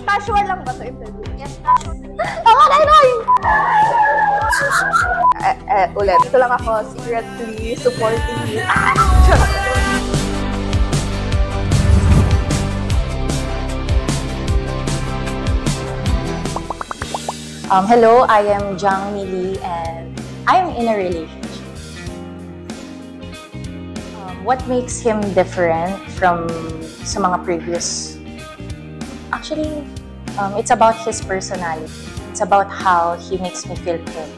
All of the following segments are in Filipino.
Casual lang ba to interview? Yes, casual. Tama na, Noy! Ulit. Dito lang ako, secretly supporting you. Hello, I am Jang Mili and I am in a relationship. What makes him different from sa mga previous? Actually, it's about his personality. It's about how he makes me feel good.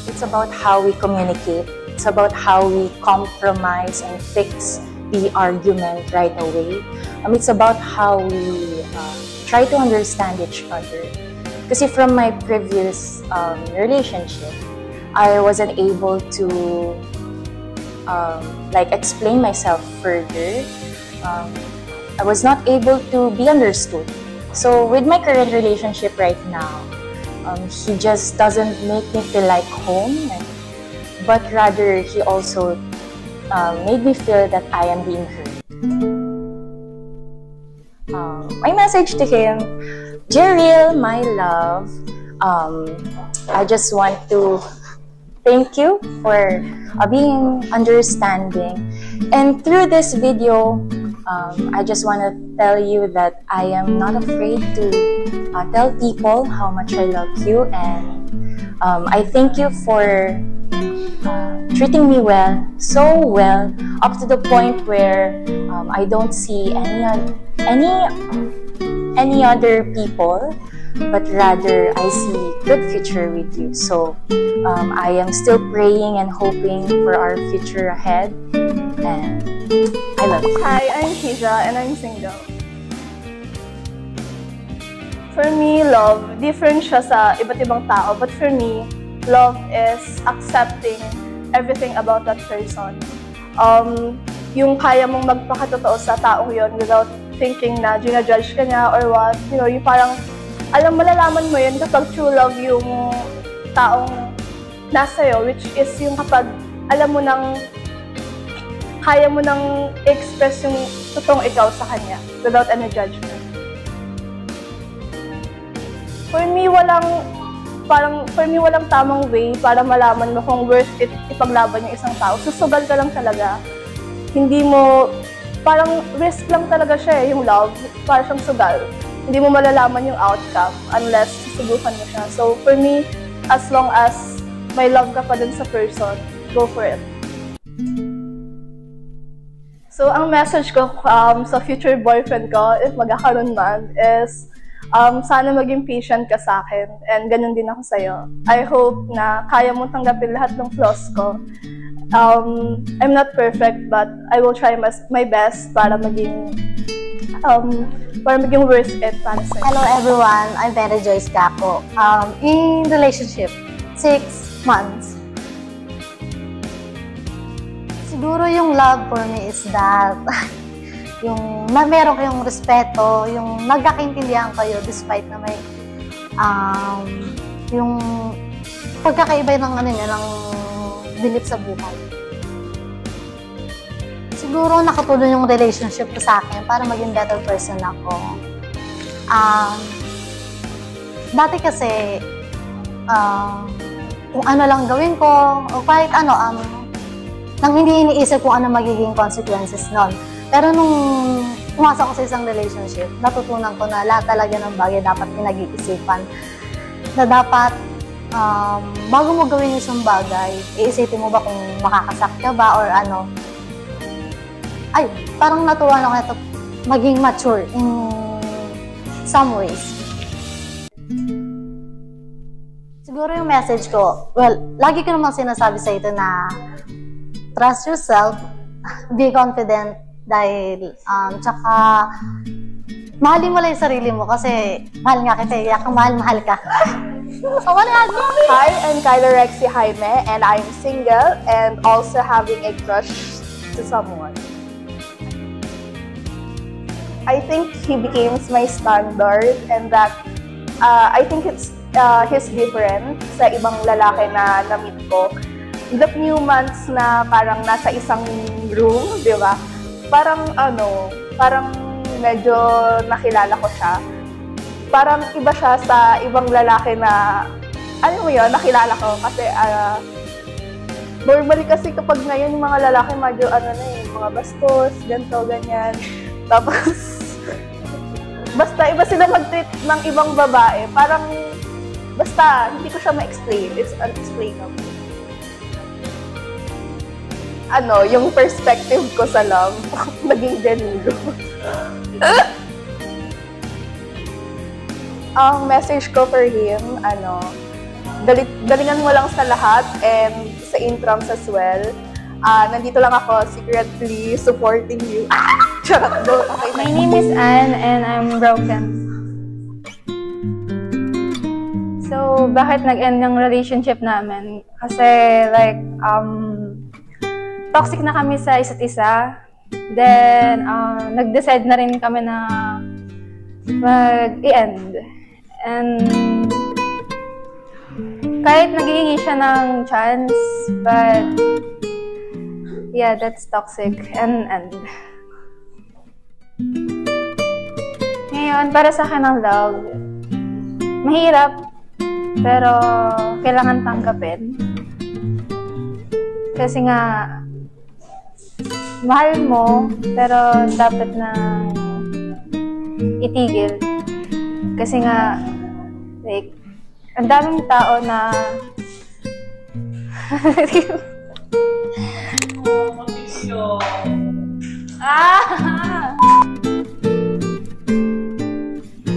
It's about how we communicate. It's about how we compromise and fix the argument right away. It's about how we try to understand each other. Kasi from my previous relationship, I wasn't able to explain myself further. I was not able to be understood. So with my current relationship right now, he just doesn't make me feel like home, but rather he also made me feel that I am being hurt. My message to him, Jeril, my love, I just want to thank you for being understanding. And through this video, I just want to tell you that I am not afraid to tell people how much I love you, and I thank you for treating me well, so well, up to the point where I don't see any other people, but rather I see good future with you. So I am still praying and hoping for our future ahead, and I love you. Hi, I'm Keisha and I'm single. For me, love, different siya sa iba't ibang tao, but for me, love is accepting everything about that person. Yung kaya mong magpakatotoo sa taong yon without thinking na ginajudge ka niya or what. You know, yung parang, malalaman mo yun kapag true love yung taong nasa'yo, which is yung kapag alam mo nang, kaya mo nang express yung totoong ikaw sa kanya without any judgment. For me, walang tamang way para malaman mo kung worth it ipaglaban yung isang tao. Susugal ka lang talaga. Hindi mo, parang risk lang talaga siya yung love. Parang siyang sugal. Hindi mo malalaman yung outcome unless susubukan mo siya. So for me, as long as may love ka pa dun sa person, go for it. So ang message ko sa future boyfriend ko, if magkakaroon man, is sana maging patient ka sa akin, and ganun din ako sa'yo. I hope na kaya mo tanggapin lahat ng flaws ko. I'm not perfect, but I will try my best para maging worth it para sa'yo. Hello everyone, I'm Vera Joyce Capo. In relationship, 6 months. Siguro yung love for me is that yung meron kayong respeto, yung magkakaintindihan kayo despite na may yung pagkakaiba ng ng belief sa buhay. Siguro nakatulong yung relationship ko sa akin para maging better person ako. Dati kasi kung ano lang gawin ko o kahit nang hindi iniisip kung ano magiging consequences nun. Pero nung pumasok ko sa isang relationship, natutunan ko na lahat talaga ng bagay dapat pinag-iisipan. Na dapat, bago mo gawin yung isang bagay, iisipin mo ba kung makakasak ka ba or ano. Ay, parang natuwa lang ito maging mature in some ways. Siguro yung message ko, well, lagi ko namang sinasabi sa ito na trust yourself, be confident, dahil, tsaka, mahalin mo lang yung sarili mo kasi mahal nga kita, kaya kung mahal ka. Hi, I'm Kyla Rexy Jaime, and I'm single and also having a crush to someone. I think he becomes my standard, and that I think he's different sa ibang lalaki na na-meet ko. The few months na parang nasa isang room, di ba? Parang medyo nakilala ko siya, parang iba siya sa ibang lalaki na, alam mo yun, nakilala ko. Kasi, normally kasi kapag ngayon yung mga lalaki medyo mga bastos, ganito, ganyan. Tapos, basta iba sila mag-treat ng ibang babae. Parang, basta, hindi ko siya ma-explain. It's unexplainable. Yung perspective ko sa love, naging genuino. Ang message ko for him, galingan mo lang sa lahat and sa intrams as well. Nandito lang ako, secretly supporting you. Charot, go. Okay. My name is Anne and I'm broken. So, bakit nag-end yung relationship namin? Kasi, like, toxic na kami sa isa't isa. Then, nag-decide na rin kami na mag-i-end. And, kahit naghihingi siya ng chance, but, yeah, that's toxic and end. Ngayon, para sa akin ang love, mahirap, pero kailangan tanggapin. Kasi nga, mahal mo, pero dapat na itigil. Kasi nga, like, ang daming tao na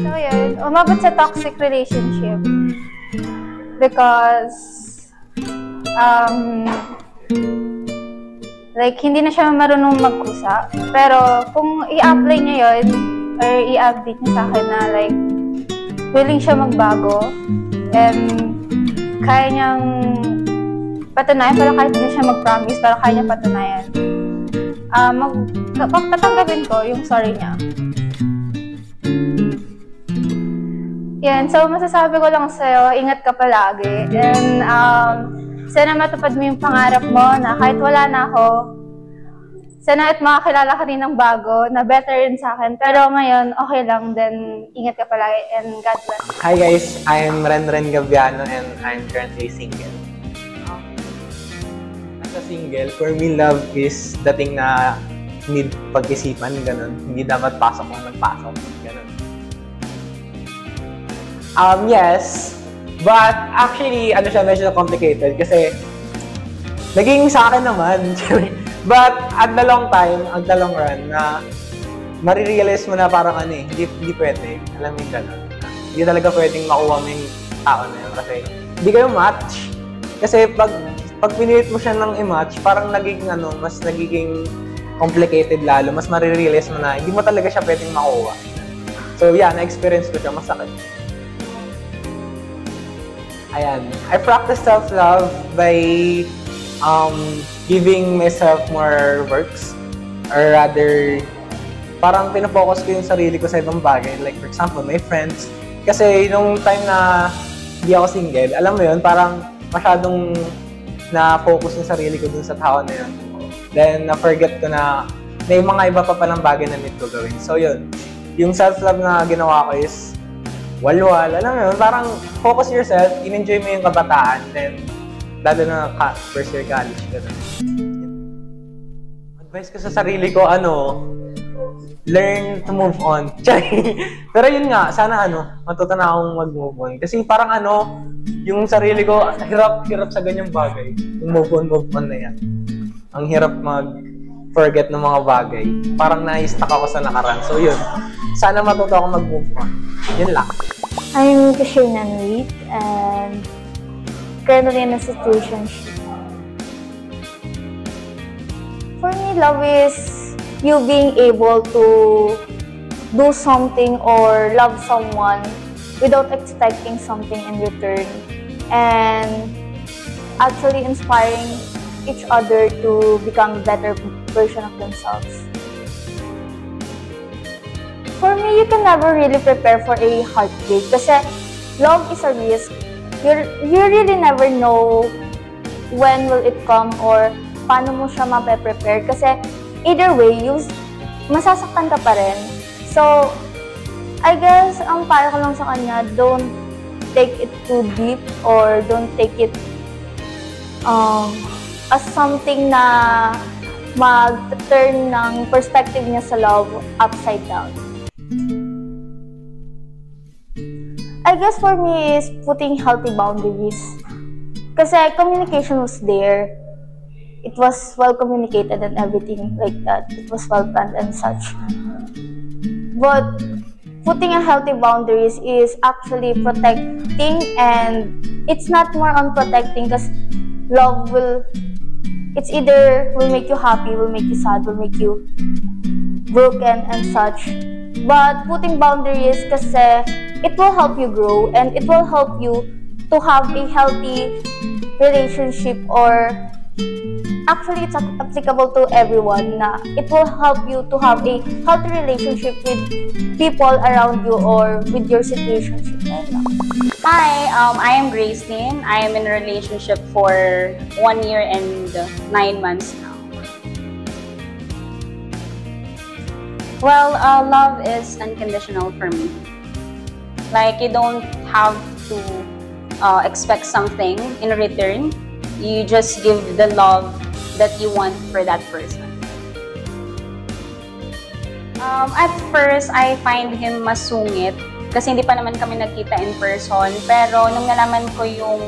So yun, umabot sa toxic relationship because like hindi na siya marunong mag-usap. Pero kung i-apply niya yun or i-update niya sa akin na like willing siya magbago and kaya niyang patunayan, pero kahit hindi siya mag-promise, pero kaya niya patunayan. Tatanggapin ko yung sorry niya. Yan, so masasabi ko lang sa'yo, ingat ka palagi. And sana matupad mo yung pangarap mo na kahit wala na ako, sana at makakilala ka rin ng bago na better rin sa akin. Pero ngayon, okay lang. Then, ingat ka palagi and God bless. Hi guys, I'm Renren Gaviano and I'm currently single. As a single, for me, love is the thing na need pag-isipan, ganun. Hindi dapat pasok kung nagpasok, ganun. Yes, but actually, medyo complicated kasi naging sa akin naman. But at the long run, na marirealize mo na parang hindi pwede. Alam mo yung gano'n. Hindi talaga pwedeng makuha mo yung tao na yun kasi hindi kayo match. Kasi pag pinilit mo siya ng i-match, parang mas nagiging complicated lalo. Mas marirealize mo na hindi mo talaga siya pwedeng makuha. So yeah, na-experience ko siya, masakit. Ayan. I practice self-love by giving myself more works, or rather, parang pinafocus ko yung sarili ko sa ibang bagay. Like, for example, my friends. Kasi nung time na hindi ako single, alam mo yun, parang masyadong na-focus yung sarili ko dun sa tao na yun. Then, na-forget ko na may mga iba pa palang bagay na need ko gawin. So, yun. Yung self-love na ginawa ko is walwal. Alam mo yun, parang focus yourself, in-enjoy mo yung kabataan, then lalo na first year college, gano'n. Advice ko sa sarili ko, learn to move on. Pero yun nga, sana matuto na akong mag-move on. Kasi parang yung sarili ko, hirap sa ganyang bagay. Yung move on na yan. Ang hirap mag-forget ng mga bagay. Parang na-stuck ako sa nakaraan. So yun, sana matuto ako mag-move on. Yun lang. I'm Kashina Nuit and currently in a situationship. For me, love is you being able to do something or love someone without expecting something in return, and actually inspiring each other to become a better version of themselves. For me, you can never really prepare for a heartbreak kasi love is a risk. You really never know when will it come or paano mo siya mape-prepare kasi either way, masasaktan ka pa rin. So, I guess, ang payo ko lang sa kanya, don't take it too deep or don't take it as something na mag-turn ng perspective niya sa love upside down. I guess for me is putting healthy boundaries. Kasi communication was there. It was well communicated and everything like that. It was well planned and such. But putting a healthy boundaries is actually protecting, and it's not more on protecting because love it's either will make you happy, will make you sad, will make you broken and such. But putting boundaries kasi it will help you grow and it will help you to have a healthy relationship, or actually it's applicable to everyone na it will help you to have a healthy relationship with people around you or with your situationship. Hi, I am Gracelyn. I am in a relationship for 1 year and 9 months now. Well, love is unconditional for me. Like, you don't have to expect something in return. You just give the love that you want for that person. At first, I find him masungit kasi hindi pa naman kami nagkita in person. Pero nung nalaman ko yung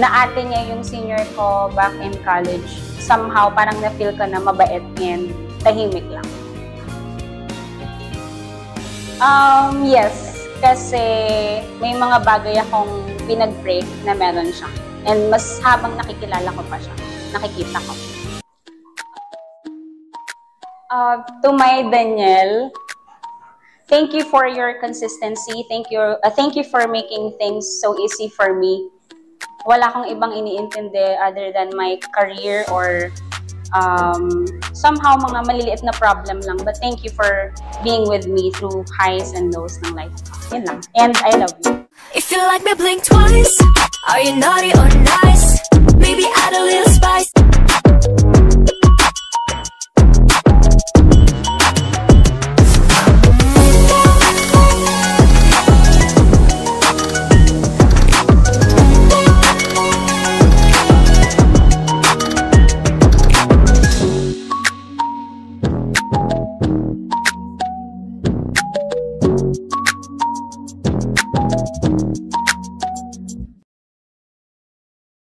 naate niya yung senior ko back in college, somehow parang na-feel ko na mabait and tahimik lang. Yes, kasi may mga bagay akong pinag-pray na meron siya. And mas habang nakikilala ko pa siya, nakikita ko. To my Daniel, thank you for your consistency. Thank you for making things so easy for me. Wala akong ibang iniintindi other than my career or somehow mga maliliit na problem lang. But thank you for being with me through highs and lows ng life. Yun lang. And I love you. If you like me, blink twice. Are you naughty or nice? Maybe add a little spice.